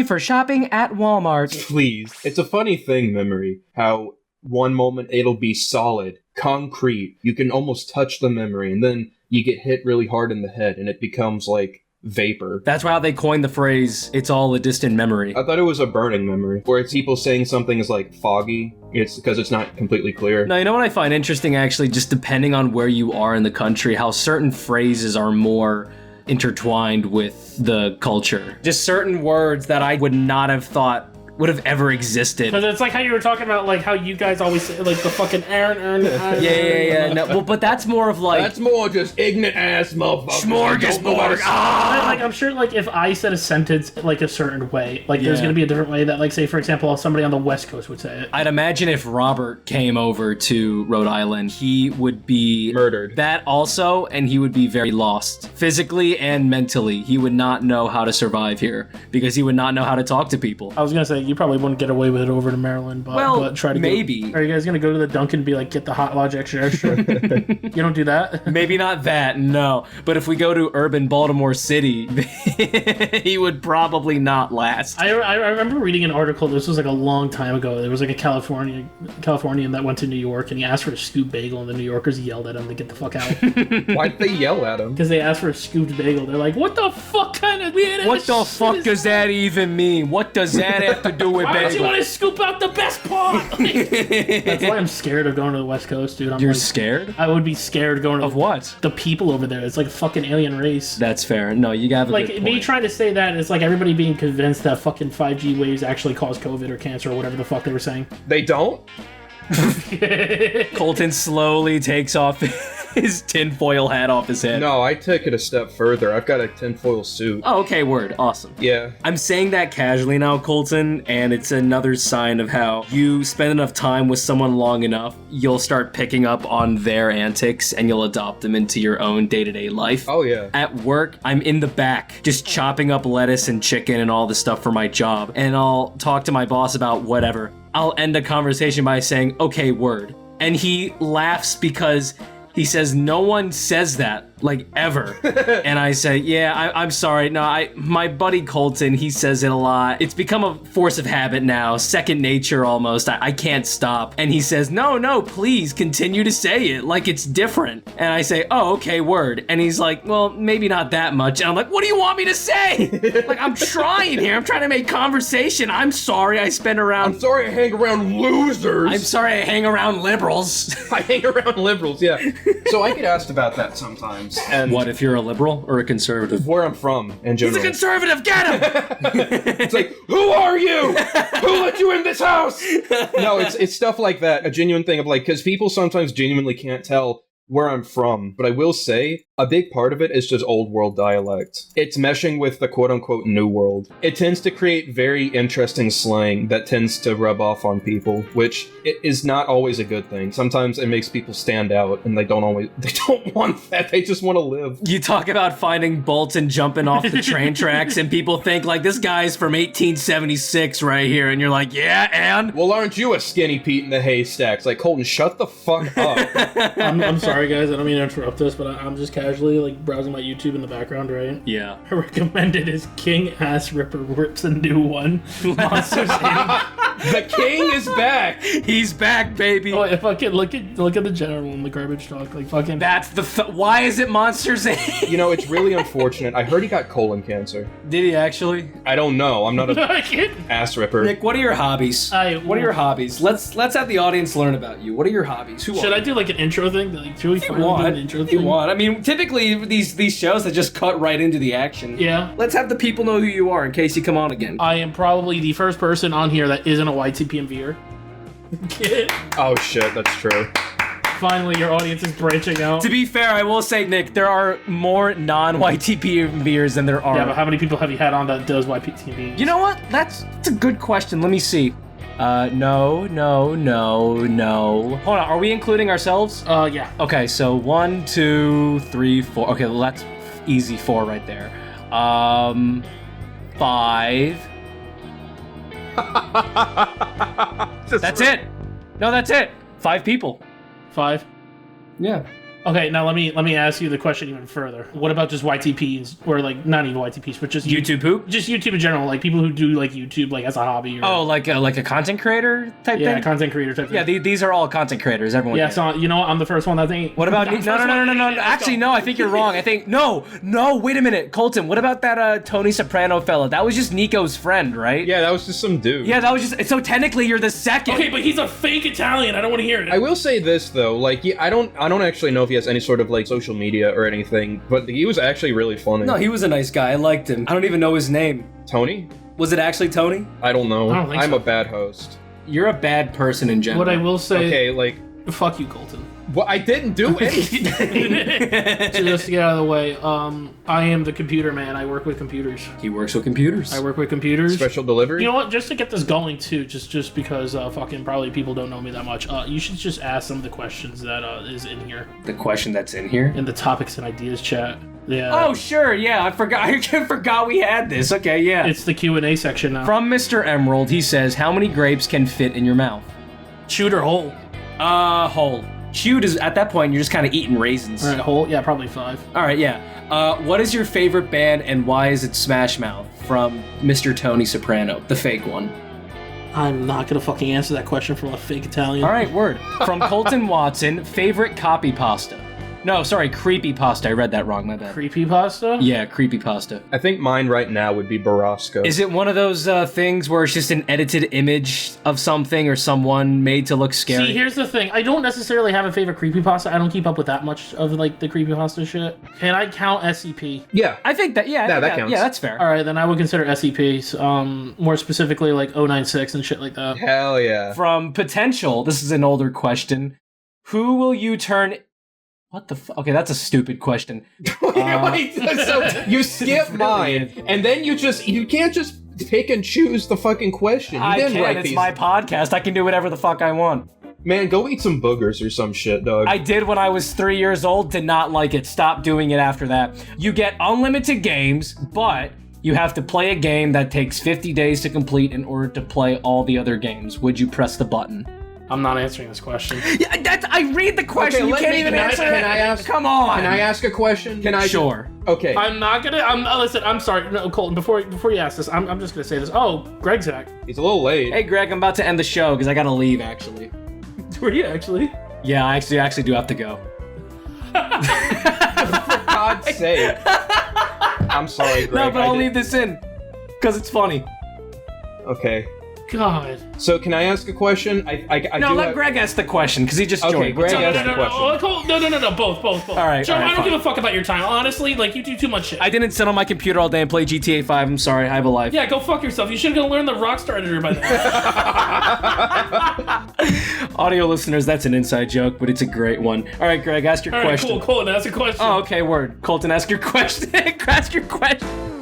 you for shopping at Walmart. Please. It's a funny thing, memory, how one moment it'll be solid, concrete, you can almost touch the memory, and then you get hit really hard in the head, and it becomes like vapor. That's how they coined the phrase, it's all a distant memory. I thought it was a burning memory, where it's people saying something is like foggy, it's because it's not completely clear. Now, you know what I find interesting, actually, just depending on where you are in the country, how certain phrases are more intertwined with the culture. Just certain words that I would not have thought would have ever existed. Because it's like how you were talking about, like, how you guys always say, like, the fucking Aaron. Yeah. No, well, but that's more of like... That's more just ignorant ass motherfuckers. Smorgasbord. Like, I'm sure, like, if I said a sentence, like, a certain way, like, there's going to be a different way that, like, say, for example, somebody on the West Coast would say it. I'd imagine if Robert came over to Rhode Island, he would be... murdered. That also, and he would be very lost. Physically and mentally. He would not know how to survive here, because he would not know how to talk to people. I was going to say, you probably wouldn't get away with it over to Maryland, but try to maybe. Are you guys going to go to the Dunkin' and be like, get the hot lodge extra? You don't do that? Maybe not that, no. But if we go to urban Baltimore City, he would probably not last. I remember reading an article, this was like a long time ago, there was like a Californian that went to New York and he asked for a scoop bagel and the New Yorkers yelled at him to get the fuck out. Why'd they yell at him? Because they asked for a scooped bagel. They're like, what the fuck kind of weird What the fuck does that even mean? What does that have to do with Why don't you bagel? want to scoop out the best part? That's why I'm scared of going to the West Coast, dude. You're scared? I would be scared going to Of what? the people over there. It's like a fucking alien race. That's fair. No, you got a Like, good me point. trying to say that, it's like everybody being convinced that fucking 5G waves actually cause COVID or cancer or whatever the fuck they were saying. They don't? Colton slowly takes off his tinfoil hat off his head. No, I took it a step further. I've got a tinfoil suit. Oh, okay, word. Awesome. Yeah. I'm saying that casually now, Colton, and it's another sign of how you spend enough time with someone long enough, you'll start picking up on their antics and you'll adopt them into your own day-to-day life. Oh, yeah. At work, I'm in the back, just chopping up lettuce and chicken and all the stuff for my job, and I'll talk to my boss about whatever. I'll end a conversation by saying, okay, word. And he laughs because he says, no one says that, like, ever. And I say, yeah, I'm sorry. No, my buddy Colton, he says it a lot. It's become a force of habit now, second nature almost. I can't stop. And he says, no, please continue to say it, like it's different. And I say, oh, okay, word. And he's like, well, maybe not that much. And I'm like, what do you want me to say? Like, I'm trying here. I'm trying to make conversation. I'm sorry I spend around... I'm sorry I hang around losers. I'm sorry I hang around liberals. I hang around liberals, yeah. So I get asked about that sometimes. And What, if you're a liberal or a conservative? where I'm from, in general. He's a conservative, get him! It's like, who are you? Who let you in this house? No, it's stuff like that. A genuine thing of like, because people sometimes genuinely can't tell where I'm from. But I will say, a big part of it is just old world dialect. It's meshing with the quote-unquote new world. It tends to create very interesting slang that tends to rub off on people, which is not always a good thing. Sometimes it makes people stand out, and they don't want that. They just want to live. You talk about finding Bolton jumping off the train tracks, and people think, like, this guy's from 1876 right here, and you're like, yeah, and? Well, aren't you a skinny Pete in the haystacks? Like, Colton, shut the fuck up. I'm sorry, guys. I don't mean to interrupt this, but I'm just casually, like, browsing my YouTube in the background, right? Yeah. I recommended is King Ass Ripper rips a new one. Monsters Inc. The king is back. He's back, baby. Oh, if I can look at the general in the garbage truck, like fucking. That's the why is it Monsters Inc? You know, it's really unfortunate. I heard he got colon cancer. Did he actually? I don't know. I'm not a I can't. ass ripper. Nick, what are your hobbies? What are your hobbies? Let's have the audience learn about you. What are your hobbies? Should I do like an intro thing? Like, should we finally do an intro If thing? you want. I mean, typically these shows that just cut right into the action. Yeah. Let's have the people know who you are in case you come on again. I am probably the first person on here that isn't a YTPMVer. Oh shit, that's true. Finally, your audience is branching out. To be fair, I will say, Nick, there are more non-YTP viewers than there are. Yeah, but how many people have you had on that does YTP? You know what? That's a good question. Let me see. No. Hold on, are we including ourselves? Yeah. Okay, so 1, 2, 3, 4. Okay, well, that's easy 4 right there. 5. That's it. No, that's it. 5 people. 5. Yeah. Okay, now let me ask you the question even further. What about just YTPs, or like not even YTPs, but just YouTube poop? Just YouTube in general, like people who do like YouTube like as a hobby. Or, like a content creator type thing? yeah, content creator type. Yeah, thing. these are all content creators. Everyone. Yeah, can. so you know what? I'm the first one that think. What about no? Actually, no. I think you're wrong. I think no. Wait a minute, Colton. What about that Tony Soprano fella? That was just Nico's friend, right? Yeah, that was just some dude. Yeah, that was just. So technically, you're the second. Okay, but he's a fake Italian. I don't want to hear it. I will say this though, like I don't actually know if he has any sort of like social media or anything, but he was actually really funny. No, he was a nice guy. I liked him. I don't even know his name. Tony? Was it actually Tony? I don't know. I don't think I'm so. a bad host. You're a bad person in general. What I will say. Okay, like, Fuck you, Colton. well, I didn't do anything. So just to get out of the way, I am the computer man. I work with computers. He works with computers. I work with computers. Special delivery? You know what? Just to get this going too, just because fucking probably people don't know me that much. You should just ask some of the questions that is in here The question that's in here. in the topics and ideas chat. Yeah. Oh sure, yeah. I forgot. I forgot we had this. Okay, yeah. It's the Q&A section now. From Mr. Emerald, he says, "How many grapes can fit in your mouth?" shoot or hole? Whole. Chewed is at that point you're just kind of eating raisins. All right, hole. Yeah, probably 5. All right, yeah. What is your favorite band and why is it Smash Mouth? From Mr. Tony Soprano, the fake one. I'm not gonna fucking answer that question from a fake Italian. All right, word. From Colton Watson, favorite copy pasta. No, sorry, creepy pasta. I read that wrong. My bad. Creepy pasta? Yeah, creepy pasta. I think mine right now would be Barasco. Is it one of those things where it's just an edited image of something or someone made to look scary? See, here's the thing. I don't necessarily have a favorite creepypasta. I don't keep up with that much of like the creepypasta shit. Can I count SCP? Yeah. I think that, yeah. I think that counts. Yeah, that's fair. All right, then I would consider SCPs. More specifically, like 096 and shit like that. Hell yeah. From Potential, this is an older question. Who will you turn... What the fuck? Okay, that's a stupid question. Wait, so you skip mine, and then you can't just pick and choose the fucking question. You I didn't can. write It's these. my podcast. I can do whatever the fuck I want. Man, go eat some boogers or some shit, dog. I did when I was 3 years old. Did not like it. Stopped doing it after that. You get unlimited games, but you have to play a game that takes 50 days to complete in order to play all the other games. Would you press the button? I'm not answering this question. Yeah, I read the question. Okay, You can't even answer it. Can I ask? Come on. Can I ask a question? Can I? Sure. Okay. I'm not gonna. Listen. I'm sorry, no, Colton. Before you ask this, I'm just gonna say this. Oh, Greg's back. He's a little late. Hey, Greg, I'm about to end the show because I gotta leave. Actually. Were you actually? Yeah, I actually do have to go. For God's sake. I'm sorry, Greg. No, but I'll leave this in because it's funny. Okay. God. So can I ask a question? I No, do let have... Greg ask the question because he just Okay, joined. What's Greg up? asked the question. No, both. All right, Joe, all right, I don't fine. give a fuck about your time. Honestly, like, you do too much shit. I didn't sit on my computer all day and play GTA 5. I'm sorry. I have a life. Yeah, go fuck yourself. You should have learned the Rockstar editor by now. Audio listeners, that's an inside joke, but it's a great one. All right, Greg, ask your All right, question. cool. Colton, ask a question. Oh, okay, word. Colton, ask your question. Ask your question.